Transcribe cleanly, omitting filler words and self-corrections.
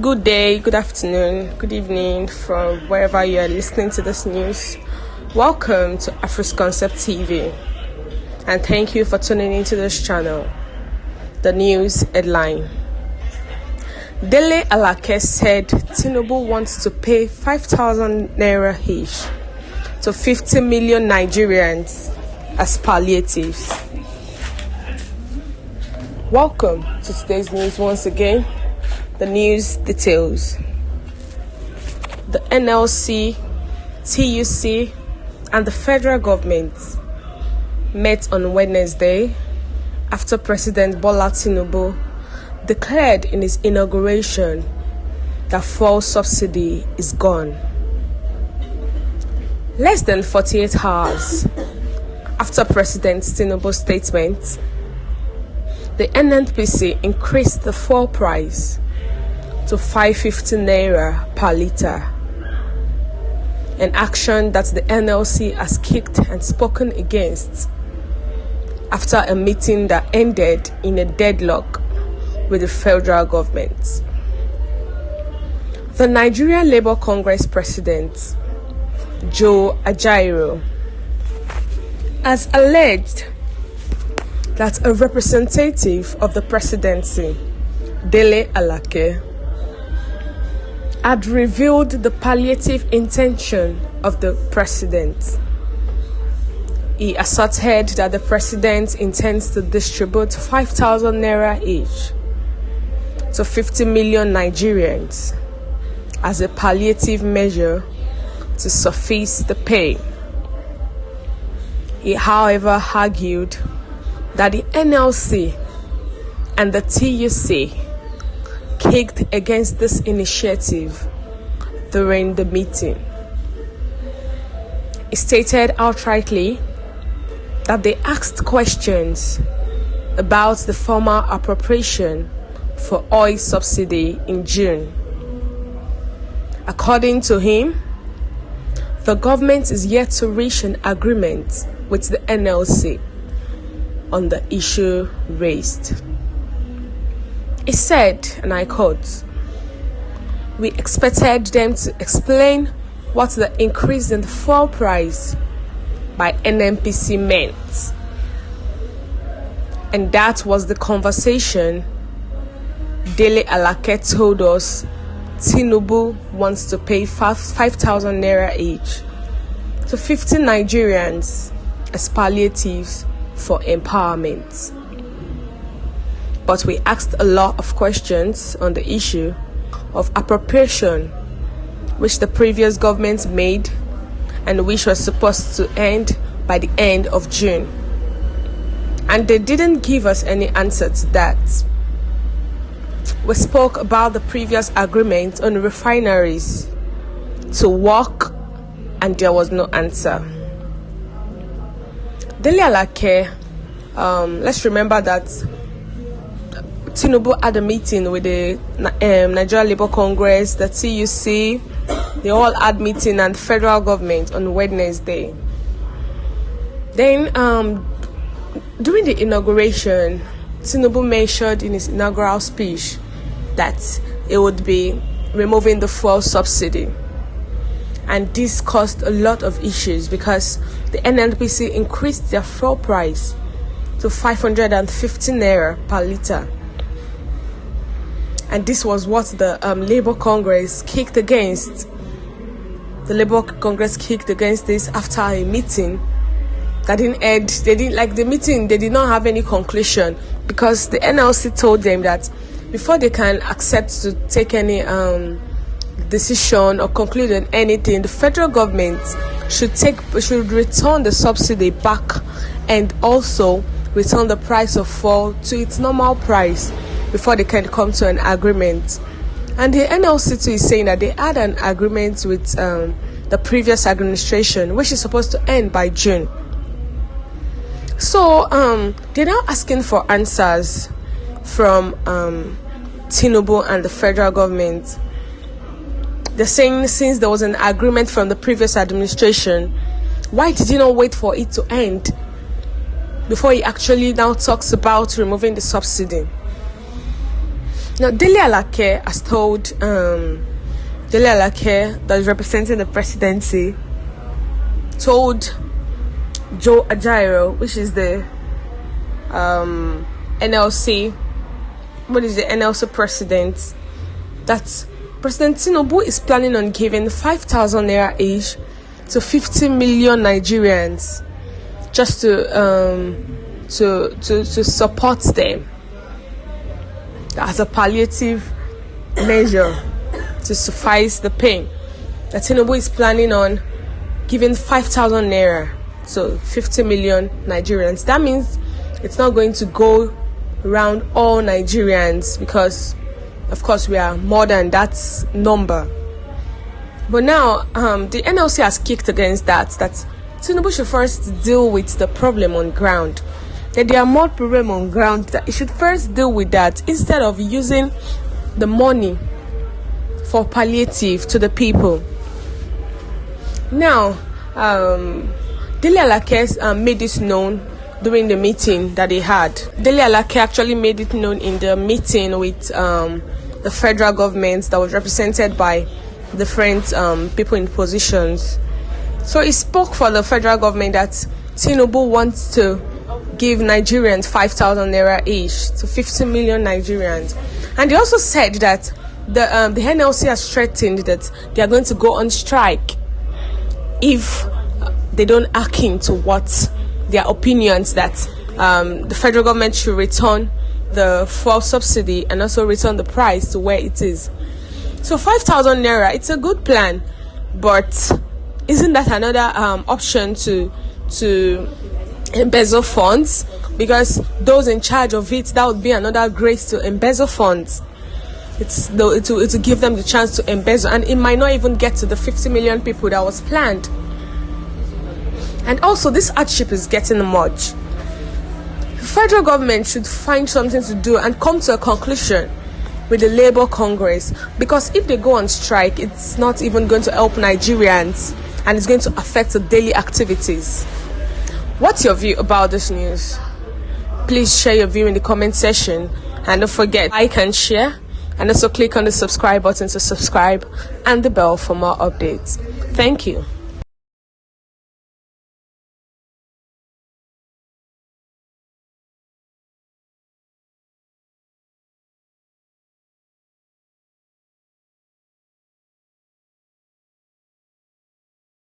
Good day, good afternoon, good evening from wherever you are listening to this news. Welcome to Afro's Concept TV, and thank you for tuning into this channel. The news headline: Dele Alake said Tinubu wants to pay 5,000 naira each to 50 million Nigerians as palliatives. Welcome to today's news once again. The news details. The NLC, TUC, and the federal government met on Wednesday after President Bola Tinubu declared in his inauguration that fuel subsidy is gone. Less than 48 hours after President Tinubu's statement, the NNPC increased the fuel price to 550 naira per litre, an action that the NLC has kicked and spoken against after a meeting that ended in a deadlock with the federal government. The Nigerian Labour Congress president, Joe Ajaero, has alleged that a representative of the presidency, Dele Alake, had revealed the palliative intention of the president. He asserted that the president intends to distribute 5,000 naira each to 50 million Nigerians as a palliative measure to suffice the pain. He, however, argued that the NLC and the TUC kicked against this initiative during the meeting. He stated outrightly that they asked questions about the former appropriation for oil subsidy in June. According to him, the government is yet to reach an agreement with the NLC on the issue raised. He said, and I quote, "We expected them to explain what the increase in the fuel price by NNPC meant. And that was the conversation Dele Alake told us Tinubu wants to pay 5,000 naira each to 50 Nigerians as palliatives for empowerment. But we asked a lot of questions on the issue of appropriation, which the previous government made and which was supposed to end by the end of June. And they didn't give us any answer to that. We spoke about the previous agreement on refineries to work, and there was no answer." Dele Alake, let's remember that Tinubu had a meeting with the Nigerian Labour Congress, the TUC. They all had meeting and the federal government on Wednesday. Then, during the inauguration, Tinubu mentioned in his inaugural speech that it would be removing the fuel subsidy. And this caused a lot of issues because the NNPC increased their fuel price to 550 naira per litre. And this was what the Labour Congress kicked against. The Labour Congress kicked against this after a meeting that didn't end. They didn't like the meeting. They did not have any conclusion because the NLC told them that before they can accept to take any decision or conclude on anything, the federal government should return the subsidy back and also return the price of fuel to its normal price before they can come to an agreement. And the NLC too is saying that they had an agreement with the previous administration, which is supposed to end by June. So they're now asking for answers from Tinubu and the federal government. They're saying since there was an agreement from the previous administration, why did he not wait for it to end before he actually now talks about removing the subsidy? Now, Dele Alake has told Dele Alake, that is representing the presidency, told Joe Ajaero, which is the NLC, NLC president, that President Tinubu is planning on giving 5,000 naira each to 50 million Nigerians just to support them as a palliative measure to suffice the pain. That Tinubu is planning on giving 5,000 naira to 50 million Nigerians. That means it's not going to go around all Nigerians, because of course we are more than that number. But now the NLC has kicked against that Tinubu should first deal with the problem on ground. That there are more problem on ground, that he should first deal with that instead of using the money for palliative to the people. Now, Dele Alake made this known during the meeting that they had. Dele Alake actually made it known in the meeting with the federal government that was represented by different people in positions. So he spoke for the federal government that Tinubu wants to give Nigerians 5,000 naira each to 50 million Nigerians. And he also said that the NLC has threatened that they are going to go on strike if they don't act into what their opinions, that the federal government should return the fuel subsidy and also return the price to where it is. So 5,000 naira, it's a good plan, but isn't that another option to embezzle funds? Because those in charge of it, that would be another grace to embezzle funds. It will give them the chance to embezzle, and it might not even get to the 50 million people that was planned. And also, this hardship is getting much. The federal government should find something to do and come to a conclusion with the Labour Congress, because if they go on strike, it's not even going to help Nigerians, and it's going to affect the daily activities. What's your view about this news? Please share your view in the comment section, and don't forget, like and share, and also click on the subscribe button to subscribe and the bell for more updates. Thank you.